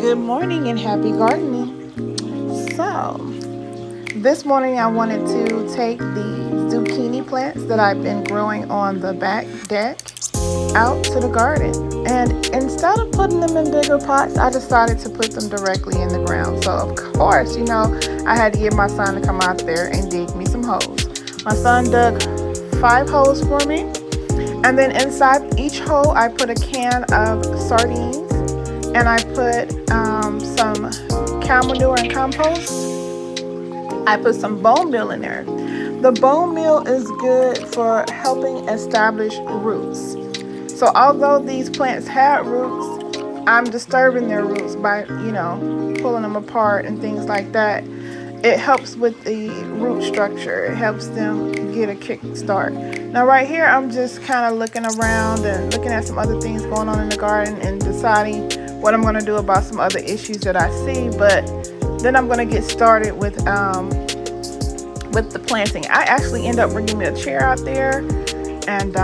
Good morning and happy gardening. So, this morning I wanted to take the zucchini plants that I've been growing on the back deck out to the garden. And instead of putting them in bigger pots, I decided to put them directly in the ground. So, of course, I had to get my son to come out there and dig me some holes. My son dug 5 holes for me. And then inside each hole, I put a can of sardines. And I put some cow manure and compost. I put some bone meal in there. The bone meal is good for helping establish roots. So although these plants had roots, I'm disturbing their roots by, pulling them apart and things like that. It helps with the root structure. It helps them get a kick start. Now right here, I'm just kind of looking around and looking at some other things going on in the garden and deciding what I'm going to do about some other issues that I see. But then I'm going to get started with the planting. I actually end up bringing me a chair out there and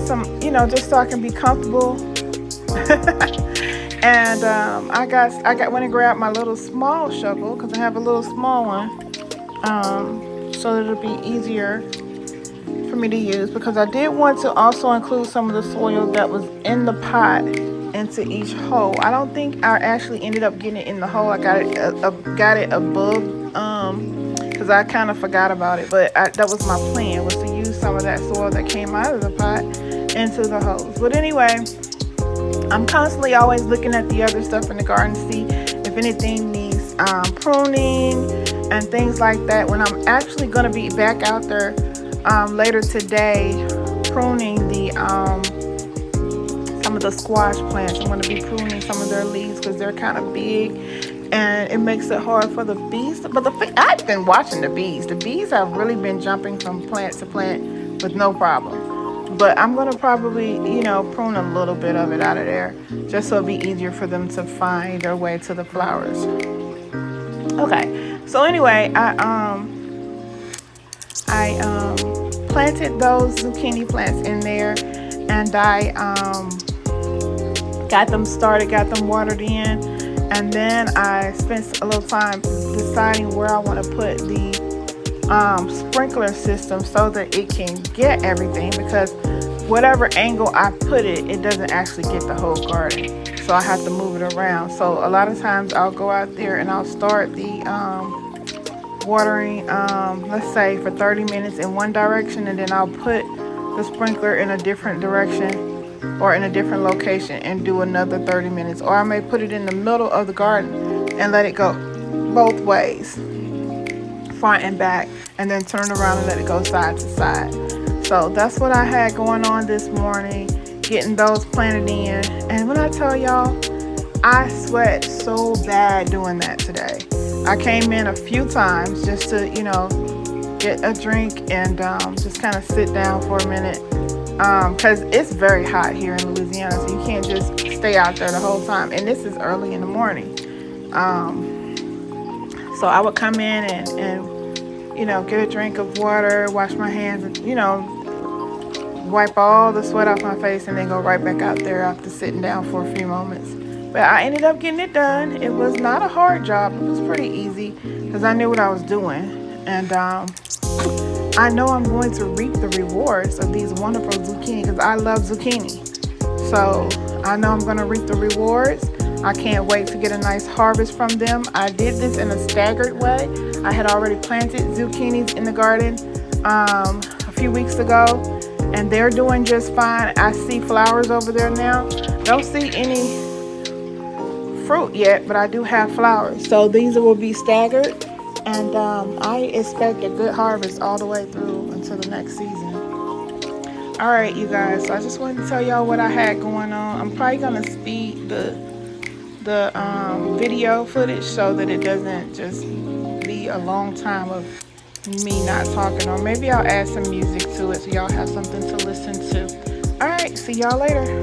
some, just so I can be comfortable. And I went and grabbed my little small shovel because I have a little small one, so that it'll be easier for me to use, because I did want to also include some of the soil that was in the pot into each hole. I don't think I actually ended up getting it in the hole. I got it above, because I kind of forgot about it, but that was my plan, was to use some of that soil that came out of the pot into the holes. But anyway, I'm constantly always looking at the other stuff in the garden to see if anything needs pruning and things like that, when I'm actually going to be back out there later today pruning some of the squash plants. I'm going to be pruning some of their leaves because they're kind of big and it makes it hard for the bees. But I've been watching the bees. The bees have really been jumping from plant to plant with no problem. But I'm going to probably, prune a little bit of it out of there just so it'll be easier for them to find their way to the flowers. Okay, so anyway, I planted those zucchini plants in there, and I got them started, got them watered in, and then I spent a little time deciding where I want to put the sprinkler system so that it can get everything, because whatever angle I put it, it doesn't actually get the whole garden, so I have to move it around. So a lot of times I'll go out there and I'll start the watering, let's say for 30 minutes in one direction, and then I'll put the sprinkler in a different direction or in a different location and do another 30 minutes. Or I may put it in the middle of the garden and let it go both ways, front and back, and then turn around and let it go side to side. So that's what I had going on this morning, getting those planted in. And when I tell y'all, I sweat so bad doing that today. I came in a few times just to, get a drink and just kind of sit down for a minute, because it's very hot here in Louisiana, so you can't just stay out there the whole time. And this is early in the morning. So I would come in and get a drink of water, wash my hands, and, wipe all the sweat off my face, and then go right back out there after sitting down for a few moments. But I ended up getting it done. It was not a hard job. It was pretty easy because I knew what I was doing. And I know I'm going to reap the rewards of these wonderful zucchini because I love zucchini. So I know I'm going to reap the rewards. I can't wait to get a nice harvest from them. I did this in a staggered way. I had already planted zucchinis in the garden a few weeks ago, and they're doing just fine. I see flowers over there now. Don't see any fruit yet, but I do have flowers. So these will be staggered, and I expect a good harvest all the way through until the next season. All right, you guys. So I just wanted to tell y'all what I had going on. I'm probably gonna speed the video footage so that it doesn't just be a long time of me not talking, or maybe I'll add some music to it so y'all have something to listen to. All right, see y'all later.